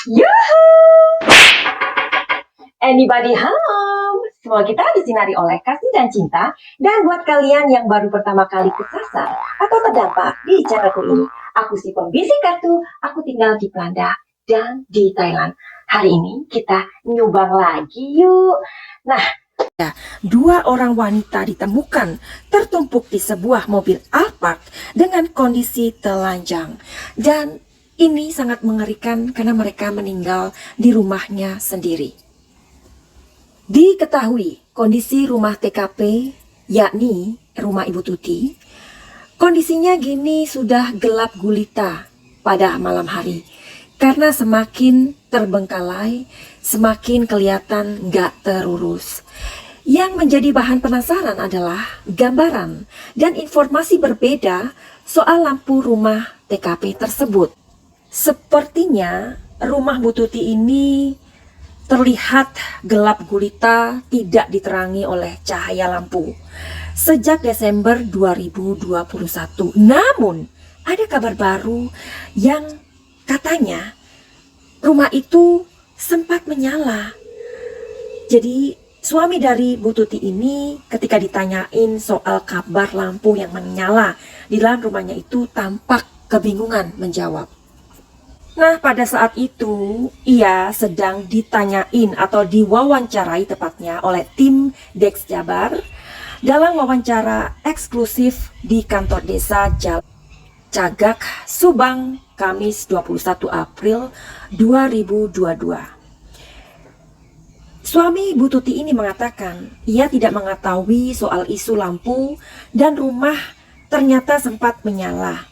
Yuhu! Anybody home? Semua kita disinari oleh kasih dan cinta. Dan buat kalian yang baru pertama kali kesasar atau terdampak di channelku ini, aku si pembisik kartu, aku tinggal di Belanda dan di Thailand. Hari ini kita nyumbang lagi yuk. Nah, dua orang wanita ditemukan tertumpuk di sebuah mobil Alphard dengan kondisi telanjang. Dan ini sangat mengerikan karena mereka meninggal di rumahnya sendiri. Diketahui kondisi rumah TKP, yakni rumah Ibu Tuti, kondisinya gini sudah gelap gulita pada malam hari. Karena semakin terbengkalai, semakin kelihatan nggak terurus. Yang menjadi bahan penasaran adalah gambaran dan informasi berbeda soal lampu rumah TKP tersebut. Sepertinya rumah Bu Tuti ini terlihat gelap gulita, tidak diterangi oleh cahaya lampu sejak Desember 2021. Namun, ada kabar baru yang katanya rumah itu sempat menyala. Jadi, suami dari Bu Tuti ini ketika ditanyain soal kabar lampu yang menyala di dalam rumahnya itu tampak kebingungan menjawab. Nah, pada saat itu, ia sedang ditanyain atau diwawancarai tepatnya oleh tim Dex Jabar dalam wawancara eksklusif di kantor desa Cagak, Subang, Kamis 21 April 2022. Suami Bu Tuti ini mengatakan ia tidak mengetahui soal isu lampu dan rumah ternyata sempat menyala.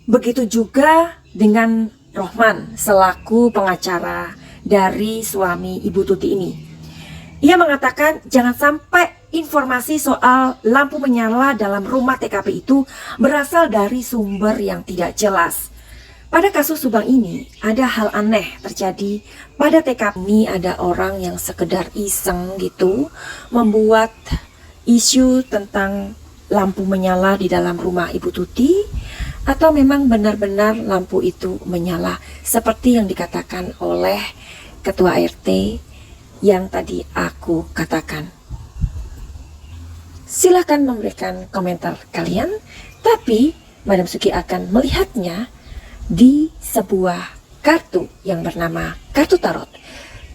Begitu juga dengan Rohman selaku pengacara dari suami Ibu Tuti ini. Ia mengatakan jangan sampai informasi soal lampu menyala dalam rumah TKP itu berasal dari sumber yang tidak jelas. Pada kasus Subang ini ada hal aneh terjadi. Pada TKP ini ada orang yang sekedar iseng gitu membuat isu tentang lampu menyala di dalam rumah Ibu Tuti, atau memang benar-benar lampu itu menyala seperti yang dikatakan oleh Ketua RT yang tadi aku katakan. Silahkan memberikan komentar kalian, tapi Madam Suki akan melihatnya di sebuah kartu yang bernama kartu tarot.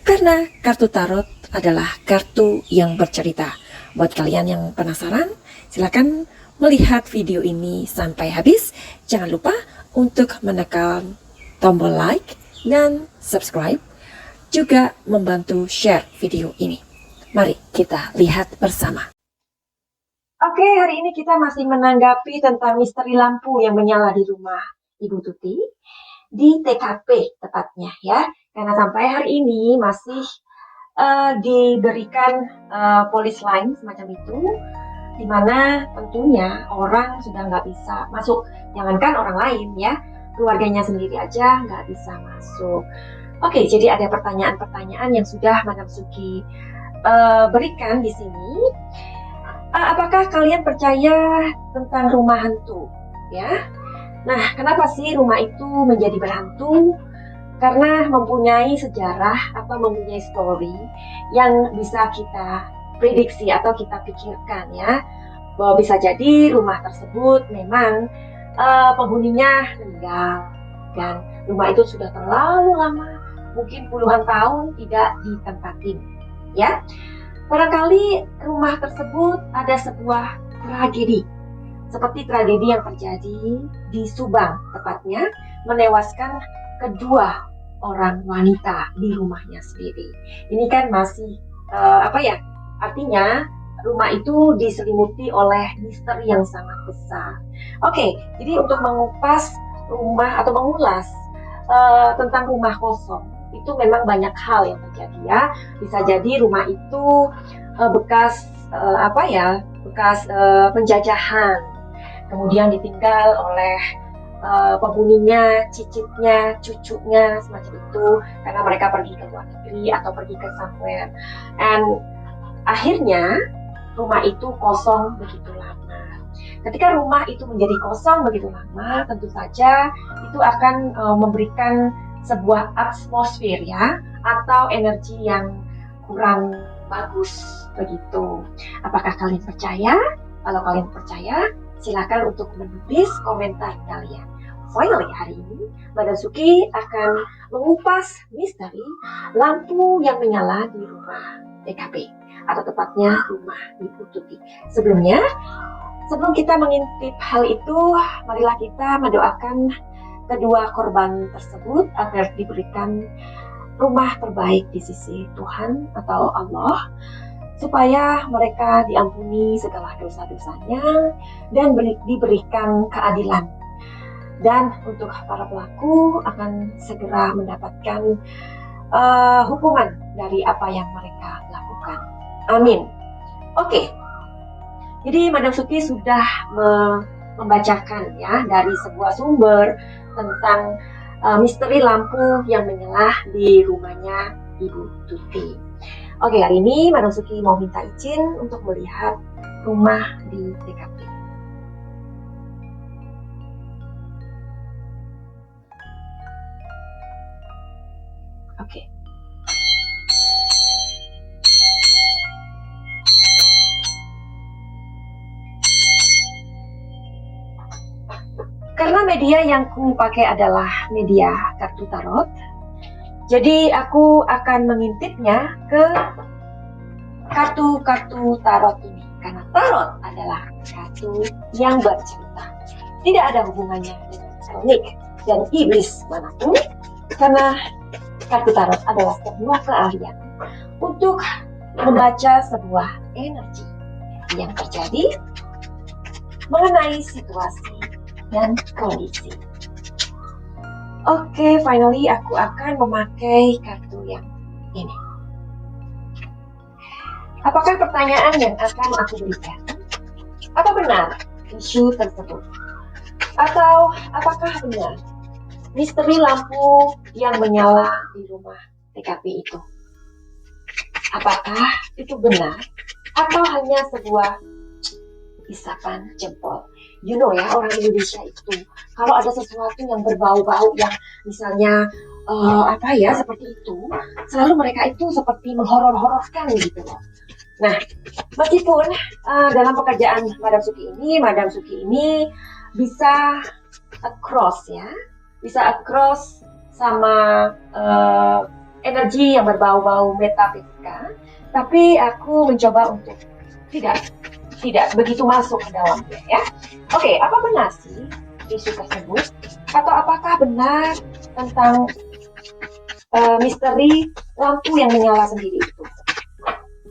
Karena kartu tarot adalah kartu yang bercerita. Buat kalian yang penasaran, silakan melihat video ini sampai habis. Jangan lupa untuk menekan tombol like dan subscribe, juga membantu share video ini. Mari kita lihat bersama. Oke, hari ini kita masih menanggapi tentang misteri lampu yang menyala di rumah Ibu Tuti di TKP tepatnya ya. Karena sampai hari ini masih diberikan polis line semacam itu, di mana tentunya orang sudah nggak bisa masuk, jangankan orang lain ya, keluarganya sendiri aja nggak bisa masuk. Oke, jadi ada pertanyaan-pertanyaan yang sudah Madam Suki berikan di sini. Apakah kalian percaya tentang rumah hantu? Ya, nah kenapa sih rumah itu menjadi berhantu? Karena mempunyai sejarah atau mempunyai story yang bisa kita prediksi atau kita pikirkan ya, bahwa bisa jadi rumah tersebut memang penghuninya meninggal dan rumah itu sudah terlalu lama, mungkin puluhan tahun tidak ditempatin ya. Barangkali rumah tersebut ada sebuah tragedi, seperti tragedi yang terjadi di Subang tepatnya, menewaskan kedua orang wanita di rumahnya sendiri. Ini kan masih artinya rumah itu diselimuti oleh misteri yang sangat besar. Oke, jadi untuk mengupas rumah atau mengulas tentang rumah kosong itu memang banyak hal yang terjadi ya. Bisa jadi rumah itu bekas penjajahan, kemudian ditinggal oleh penghuninya, cicitnya, cucunya, semacam itu, karena mereka pergi ke luar negeri atau pergi ke somewhere, and akhirnya rumah itu kosong begitu lama. Ketika rumah itu menjadi kosong begitu lama, tentu saja itu akan memberikan sebuah atmosfer ya, atau energi yang kurang bagus begitu. Apakah kalian percaya? Kalau kalian percaya, silakan untuk menulis komentar kalian. Finally, hari ini Madam Suki akan mengupas misteri lampu yang menyala di rumah TKP, atau tepatnya rumah Ibu Tuti. Sebelum kita mengintip hal itu, marilah kita mendoakan kedua korban tersebut agar diberikan rumah terbaik di sisi Tuhan atau Allah, supaya mereka diampuni segala dosa-dosanya dan diberikan keadilan. Dan untuk para pelaku akan segera mendapatkan hukuman dari apa yang mereka lakukan. Amin. Oke. Jadi Madam Suki sudah membacakan ya dari sebuah sumber tentang misteri lampu yang menyala di rumahnya Ibu Tuti. Oke, hari ini Madam Suki mau minta izin untuk melihat rumah di TKP. Oke. Karena media yang ku pakai adalah media kartu tarot, jadi aku akan mengintipnya ke kartu-kartu tarot ini. Karena tarot adalah kartu yang bercerita. Tidak ada hubungannya dengan teknik dan iblis manapun, karena kartu tarot adalah sebuah keahlian untuk membaca sebuah energi yang terjadi mengenai situasi dan kondisi. Oke, finally aku akan memakai kartu yang ini. Apakah pertanyaan yang akan aku berikan? Apa benar isu tersebut? Atau apakah benar misteri lampu yang menyala di rumah TKP itu? Apakah itu benar atau hanya sebuah isapan jempol? You know ya, orang Indonesia itu kalau ada sesuatu yang berbau-bau yang misalnya seperti itu, selalu mereka itu seperti menghoror-hororkan gitu loh. Nah, meskipun dalam pekerjaan Madam Suki ini bisa across ya, bisa across sama energi yang berbau-bau metafisika, tapi aku mencoba untuk tidak begitu masuk ke dalamnya ya. Oke, apa benar sih isu tersebut? Atau apakah benar tentang misteri lampu yang menyala sendiri itu?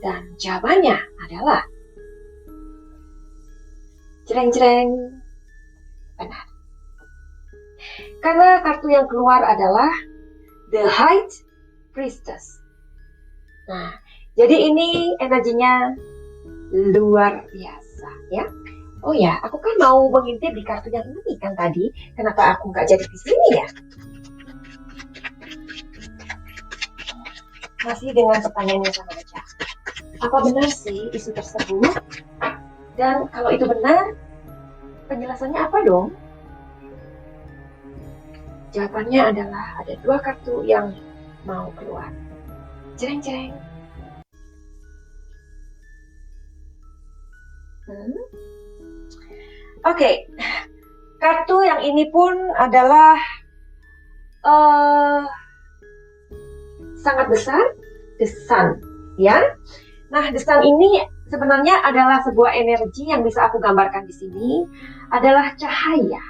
Dan jawabannya adalah jreng-jreng, benar. Karena kartu yang keluar adalah The High Priestess. Nah, jadi ini energinya luar biasa ya. Oh ya, aku kan mau mengintip di kartu yang ini kan tadi. Kenapa aku nggak jadi di sini ya? Masih dengan pertanyaan yang sama aja. Apa benar sih isu tersebut? Dan kalau itu benar, penjelasannya apa dong? Jawabannya adalah ada dua kartu yang mau keluar. Jreng-jreng. Oke, kartu yang ini pun adalah sangat besar, The Sun, ya. Nah, The Sun ini sebenarnya adalah sebuah energi yang bisa aku gambarkan di sini, adalah cahaya,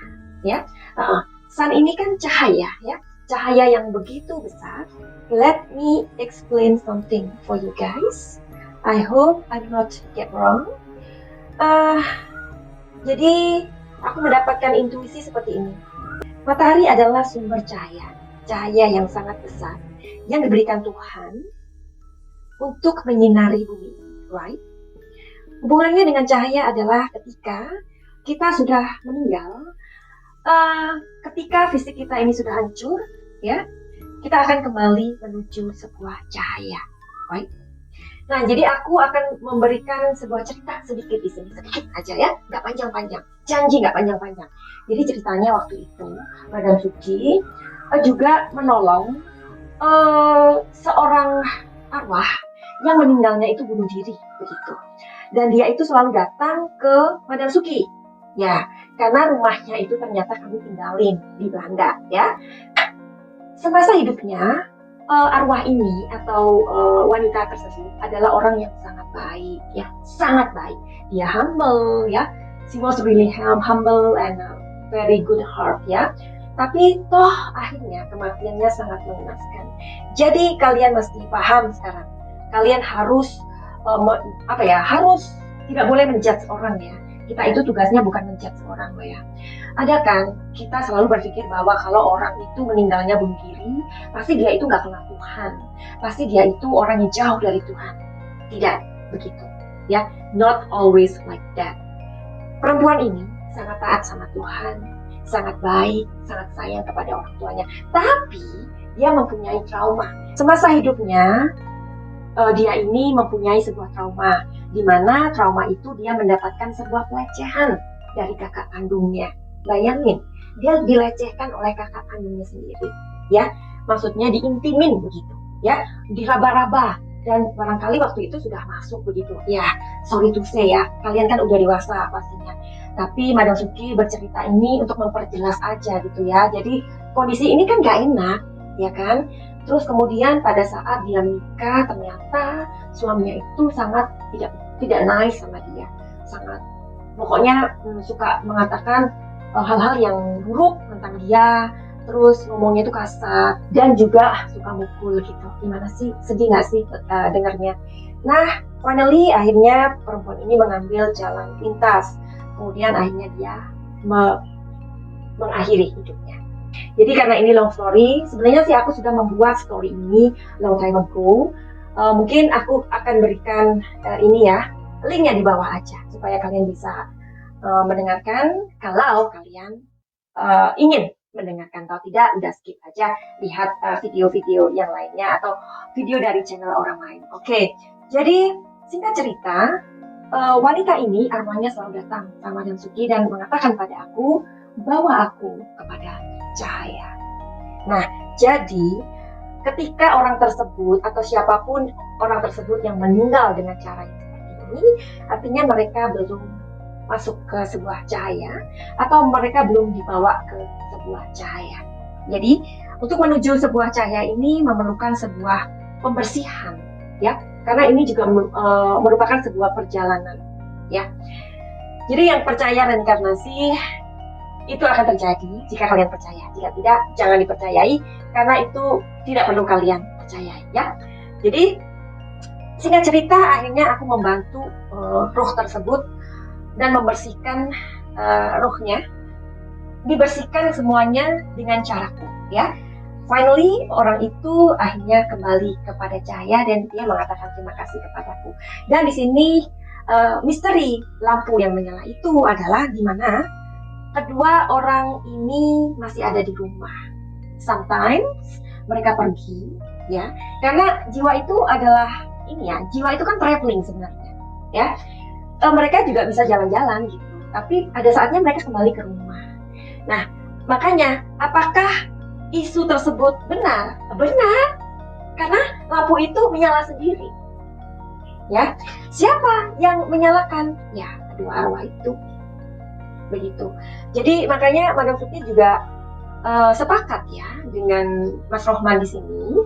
ya. Sun ini kan cahaya, ya. Cahaya yang begitu besar. Let me explain something for you guys. I hope I'm not get wrong. Jadi aku mendapatkan intuisi seperti ini. Matahari adalah sumber cahaya yang sangat besar yang diberikan Tuhan untuk menyinari bumi, right? Hubungannya dengan cahaya adalah ketika kita sudah meninggal, ketika fisik kita ini sudah hancur, ya, kita akan kembali menuju sebuah cahaya, right? Nah, jadi aku akan memberikan sebuah cerita sedikit di sini, sedikit aja ya, nggak panjang-panjang, janji nggak panjang-panjang. Jadi ceritanya waktu itu Madam Suki juga menolong seorang arwah yang meninggalnya itu bunuh diri begitu. Dan dia itu selalu datang ke Madam Suki. Ya, karena rumahnya itu ternyata kami tinggalin di Belanda ya. Semasa hidupnya arwah ini atau wanita tersebut adalah orang yang sangat baik ya, sangat baik. Dia humble ya. She was really humble and very good heart ya. Tapi toh akhirnya kematiannya sangat mengenaskan. Jadi kalian mesti paham sekarang. Kalian harus harus tidak boleh menjudge orang ya. Kita itu tugasnya bukan menjudge orang loh ya. Ada kan kita selalu berpikir bahwa kalau orang itu meninggalnya bunuh diri, pasti dia itu nggak kenal Tuhan. Pasti dia itu orang yang jauh dari Tuhan. Tidak begitu ya. Not always like that. Perempuan ini sangat taat sama Tuhan, sangat baik, sangat sayang kepada orang tuanya. Tapi dia mempunyai trauma. Semasa hidupnya dia ini mempunyai sebuah trauma, di mana trauma itu dia mendapatkan sebuah pelecehan dari kakak kandungnya. Bayangin, dia dilecehkan oleh kakak kandungnya sendiri, ya, maksudnya diintimin begitu, ya, diraba-raba, dan barangkali waktu itu sudah masuk begitu. Ya, sorry to say ya, kalian kan udah dewasa pastinya. Tapi Madam Suki bercerita ini untuk memperjelas aja gitu ya. Jadi kondisi ini kan gak enak, ya kan? Terus kemudian pada saat dia menikah ternyata suaminya itu sangat tidak nice sama dia, sangat pokoknya suka mengatakan hal-hal yang buruk tentang dia, terus ngomongnya itu kasar dan juga suka mukul gitu. Gimana sih, sedih nggak sih dengarnya? Nah, finally akhirnya perempuan ini mengambil jalan pintas, kemudian akhirnya dia mengakhiri hidupnya. Jadi karena ini long story, sebenarnya sih aku sudah membuat story ini long time ago. Mungkin aku akan berikan ini ya, linknya di bawah aja supaya kalian bisa mendengarkan. Kalau kalian ingin mendengarkan, kalau tidak udah skip aja, lihat video-video yang lainnya atau video dari channel orang lain. Oke, jadi singkat cerita, wanita ini arwahnya selalu datang sama Madam Suki dan mengatakan pada aku, bawa aku kepada cahaya. Nah, jadi ketika orang tersebut atau siapapun orang tersebut yang meninggal dengan cara yang seperti ini, artinya mereka belum masuk ke sebuah cahaya atau mereka belum dibawa ke sebuah cahaya. Jadi, untuk menuju sebuah cahaya ini memerlukan sebuah pembersihan, ya, karena ini juga merupakan sebuah perjalanan, ya. Jadi yang percaya reinkarnasi itu akan terjadi jika kalian percaya. Jika tidak, jangan dipercayai karena itu tidak perlu kalian percayai ya. Jadi singkat cerita, akhirnya aku membantu roh tersebut dan membersihkan rohnya, dibersihkan semuanya dengan caraku ya. Finally orang itu akhirnya kembali kepada cahaya dan dia mengatakan terima kasih kepadaku. Dan di sini misteri lampu yang menyala itu adalah di mana kedua orang ini masih ada di rumah. Sometimes mereka pergi, ya, karena jiwa itu adalah ini ya, jiwa itu kan traveling sebenarnya, ya. Mereka juga bisa jalan-jalan gitu, tapi ada saatnya mereka kembali ke rumah. Nah, makanya apakah isu tersebut benar? Benar, karena lampu itu menyala sendiri, ya. Siapa yang menyalakan? Ya, kedua arwah itu. Begitu. Jadi makanya Madam Suki juga sepakat ya dengan Mas Rohman di sini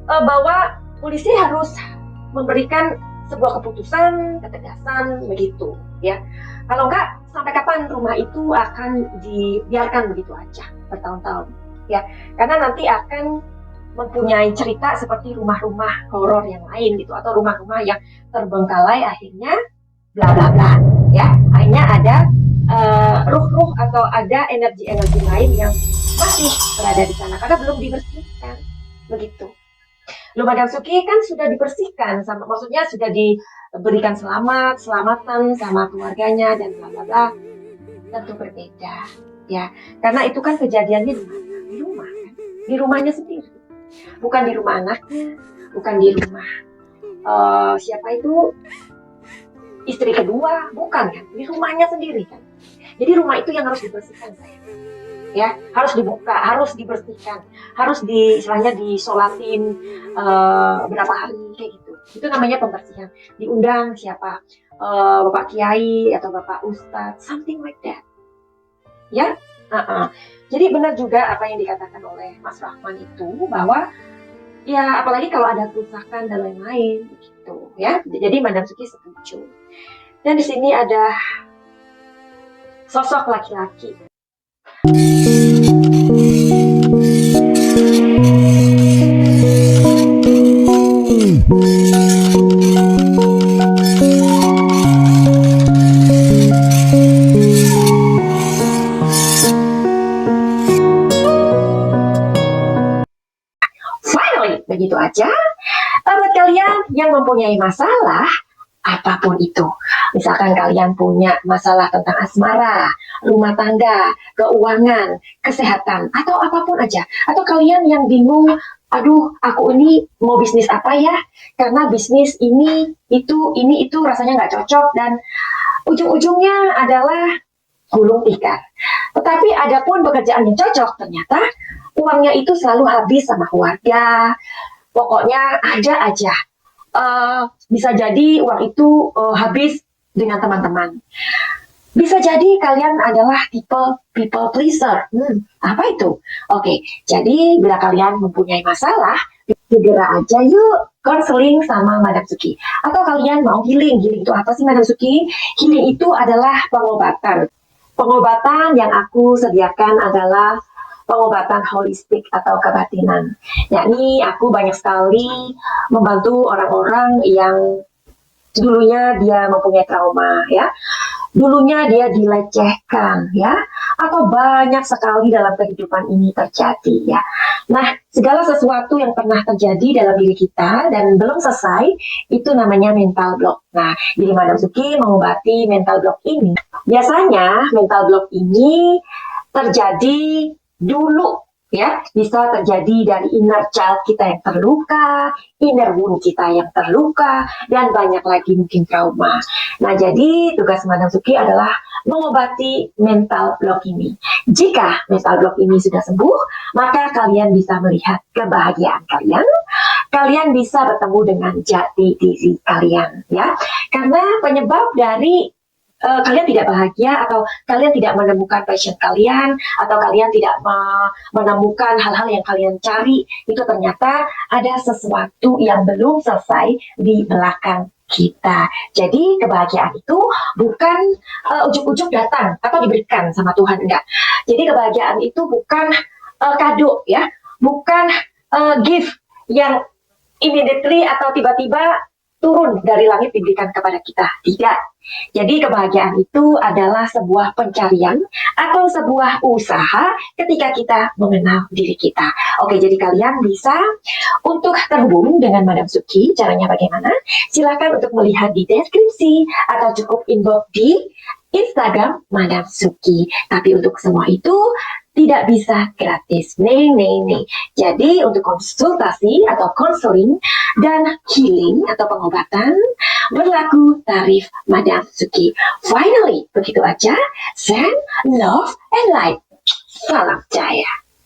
bahwa polisi harus memberikan sebuah keputusan, ketegasan begitu ya. Kalau enggak, sampai kapan rumah itu akan dibiarkan begitu aja bertahun-tahun ya. Karena nanti akan mempunyai cerita seperti rumah-rumah horor yang lain gitu, atau rumah-rumah yang terbengkalai akhirnya bla bla bla ya. Akhirnya ada ruh-ruh atau ada energi-energi lain yang masih berada di sana karena belum dibersihkan begitu. Loh, Madam Suki kan sudah dibersihkan, sama, maksudnya sudah diberikan selamatan sama keluarganya dan bla bla bla. Tentu berbeda ya, karena itu kan kejadiannya di mana? Di rumah kan, di rumahnya sendiri, bukan di rumah anaknya, bukan di rumah siapa itu istri kedua, bukan kan, di rumahnya sendiri kan. Jadi rumah itu yang harus dibersihkan, saya ya, harus dibuka, harus dibersihkan, harus istilahnya disolatin berapa hari kayak gitu. Itu namanya pembersihan. Diundang siapa? Bapak Kiai atau Bapak Ustadz, something like that. Ya, jadi benar juga apa yang dikatakan oleh Mas Rahman itu bahwa ya apalagi kalau ada kerusakan dan lain-lain gitu ya. Jadi Madam Suki setuju. Dan di sini ada sosok laki-laki. Finally, begitu aja. Buat kalian yang mempunyai masalah, apapun itu. Misalkan kalian punya masalah tentang asmara, rumah tangga, keuangan, kesehatan, atau apapun aja. Atau kalian yang bingung, aduh aku ini mau bisnis apa ya? Karena bisnis ini, itu rasanya nggak cocok dan ujung-ujungnya adalah gulung tikar. Tetapi ada pun pekerjaan yang cocok, ternyata uangnya itu selalu habis sama keluarga. Pokoknya ada aja. Bisa jadi uang itu habis dengan teman-teman. Bisa jadi kalian adalah tipe people pleaser. Apa itu? Oke, jadi bila kalian mempunyai masalah, segera aja yuk konseling sama Madam Suki. Atau kalian mau healing. Healing itu apa sih Madam Suki? Healing itu adalah pengobatan. Pengobatan yang aku sediakan adalah pengobatan holistik atau kebatinan. Yakni aku banyak sekali membantu orang-orang yang dulunya dia mempunyai trauma ya. Dulunya dia dilecehkan ya, atau banyak sekali dalam kehidupan ini terjadi ya. Nah, segala sesuatu yang pernah terjadi dalam diri kita dan belum selesai, itu namanya mental block. Nah, jadi Madam Suki mengobati mental block ini. Biasanya mental block ini terjadi dulu ya, bisa terjadi dari inner child kita yang terluka, inner wound kita yang terluka, dan banyak lagi mungkin trauma. Nah, jadi tugas Madam Suki adalah mengobati mental block ini. Jika mental block ini sudah sembuh, maka kalian bisa melihat kebahagiaan kalian. Kalian bisa bertemu dengan jati diri kalian ya. Karena penyebab dari kalian tidak bahagia atau kalian tidak menemukan passion kalian atau kalian tidak menemukan hal-hal yang kalian cari, itu ternyata ada sesuatu yang belum selesai di belakang kita. Jadi kebahagiaan itu bukan ujuk-ujuk datang atau diberikan sama Tuhan, enggak. Jadi kebahagiaan itu bukan kado ya, bukan gift yang immediately atau tiba-tiba turun dari langit diberikan kepada kita. Tidak. Jadi kebahagiaan itu adalah sebuah pencarian atau sebuah usaha ketika kita mengenal diri kita. Oke, jadi kalian bisa untuk terhubung dengan Madam Suki. Caranya bagaimana? Silakan untuk melihat di deskripsi atau cukup inbox di Instagram Madam Suki. Tapi untuk semua itu tidak bisa gratis. Nih. Jadi untuk konsultasi atau konseling dan healing atau pengobatan berlaku tarif Madam Suki. Finally, begitu aja. Send love and light. Salam jaya.